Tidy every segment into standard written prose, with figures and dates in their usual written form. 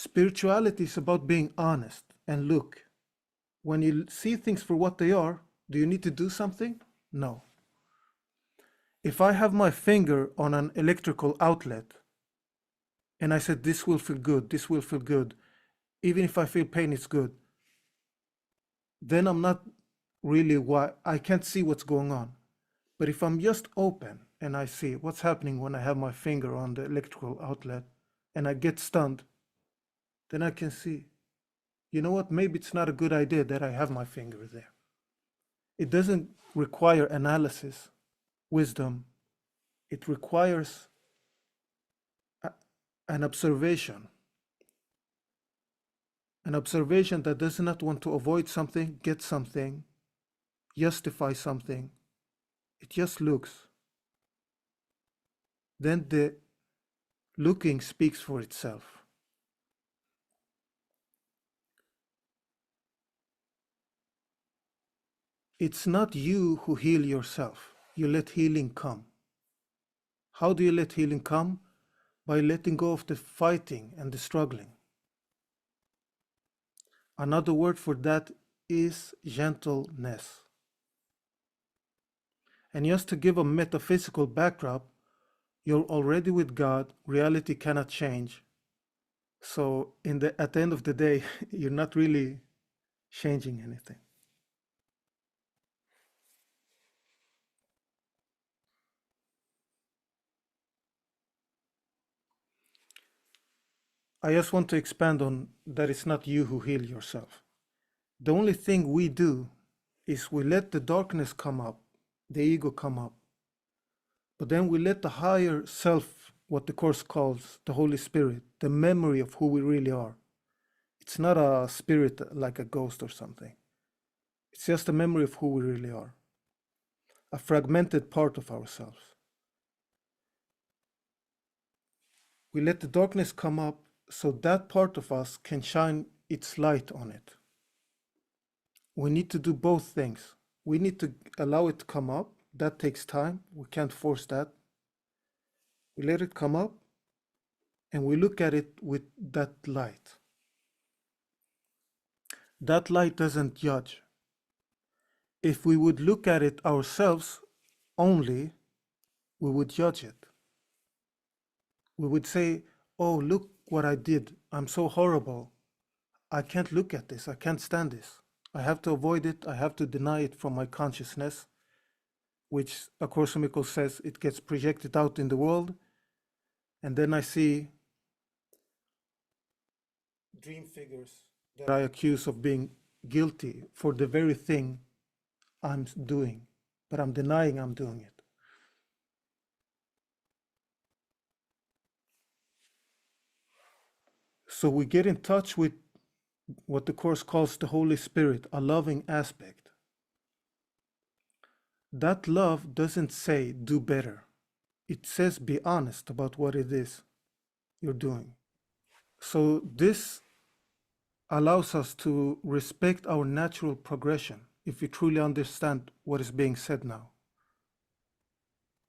Spirituality is about being honest and look. When you see things for what they are, do you need to do something? No. If I have my finger on an electrical outlet and I said, this will feel good, this will feel good, even if I feel pain, it's good, then I'm not really I can't see what's going on. But if I'm just open and I see what's happening when I have my finger on the electrical outlet and I get stunned, then I can see, you know what, maybe it's not a good idea that I have my finger there. It doesn't require analysis, wisdom. It requires an observation. An observation that does not want to avoid something, get something, justify something. It just looks. Then the looking speaks for itself. It's not you who heal yourself. You let healing come. How do you let healing come? By letting go of the fighting and the struggling. Another word for that is gentleness. And just to give a metaphysical backdrop, you're already with God, reality cannot change. So at the end of the day, you're not really changing anything. I just want to expand on that it's not you who heal yourself. The only thing we do is we let the darkness come up, the ego come up. But then we let the higher self, what the Course calls the Holy Spirit, the memory of who we really are. It's not a spirit like a ghost or something. It's just a memory of who we really are. A fragmented part of ourselves. We let the darkness come up so that part of us can shine its light on it. We need to do both things. We need to allow it to come up. That takes time. We can't force that. We let it come up and we look at it with that light. That light doesn't judge. If we would look at it ourselves only, we would judge it. We would say, oh, look what I did. I'm so horrible. I can't look at this. I can't stand this. I have to avoid it. I have to deny it from my consciousness, which A Course in Miracles says it gets projected out in the world. And then I see dream figures that I accuse of being guilty for the very thing I'm doing, but I'm denying I'm doing it. So we get in touch with what the Course calls the Holy Spirit, a loving aspect. That love doesn't say do better. It says be honest about what it is you're doing. So this allows us to respect our natural progression if we truly understand what is being said now.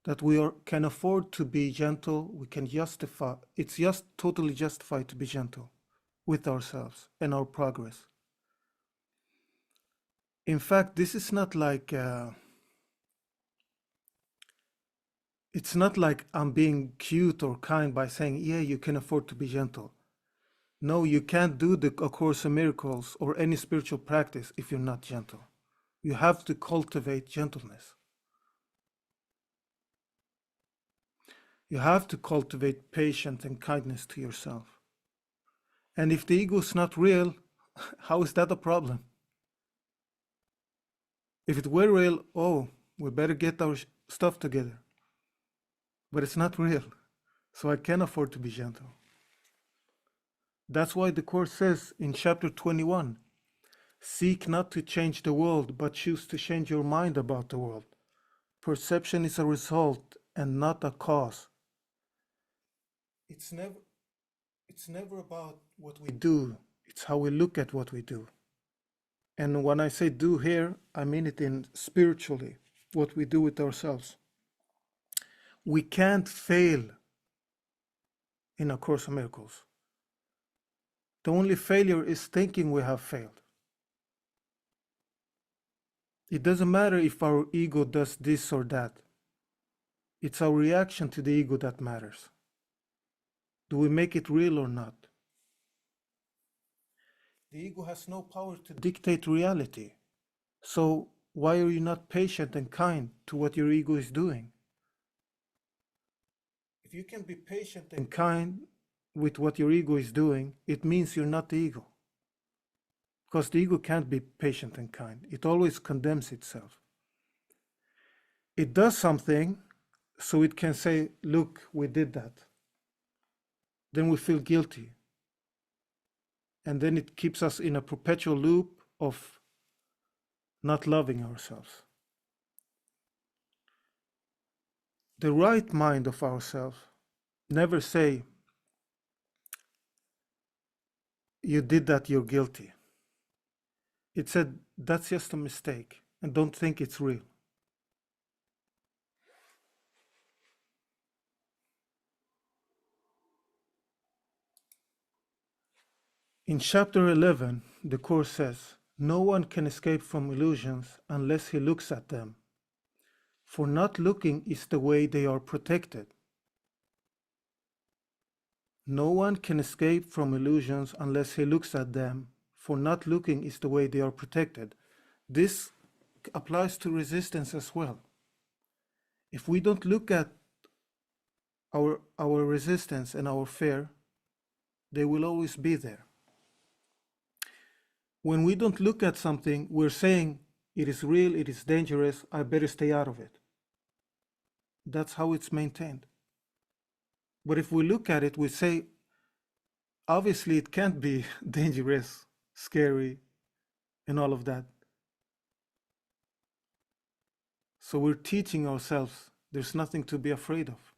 That we can afford to be gentle, we can justify, it's just totally justified to be gentle with ourselves and our progress. In fact, this is not like, it's not like I'm being cute or kind by saying, yeah, you can afford to be gentle. No, you can't do A Course in Miracles or any spiritual practice if you're not gentle. You have to cultivate gentleness. You have to cultivate patience and kindness to yourself. And if the ego is not real, how is that a problem? If it were real, oh, we better get our stuff together. But it's not real, so I can afford to be gentle. That's why the Course says in chapter 21, seek not to change the world, but choose to change your mind about the world. Perception is a result and not a cause. It's never about what we do, it's how we look at what we do. And when I say do here, I mean it in spiritually, what we do with ourselves. We can't fail in A Course in Miracles. The only failure is thinking we have failed. It doesn't matter if our ego does this or that. It's our reaction to the ego that matters. Do we make it real or not? The ego has no power to dictate reality. So why are you not patient and kind to what your ego is doing? If you can be patient and kind with what your ego is doing, it means you're not the ego. Because the ego can't be patient and kind. It always condemns itself. It does something so it can say, look, we did that. Then we feel guilty. And then it keeps us in a perpetual loop of not loving ourselves. The right mind of ourselves never say, you did that, you're guilty. It said, that's just a mistake, and don't think it's real. In chapter 11, the Course says, no one can escape from illusions unless he looks at them. For not looking is the way they are protected. No one can escape from illusions unless he looks at them, for not looking is the way they are protected. This applies to resistance as well. If we don't look at our resistance and our fear, they will always be there. When we don't look at something, we're saying, it is real, it is dangerous, I better stay out of it. That's how it's maintained. But if we look at it, we say, obviously it can't be dangerous, scary, and all of that. So we're teaching ourselves there's nothing to be afraid of.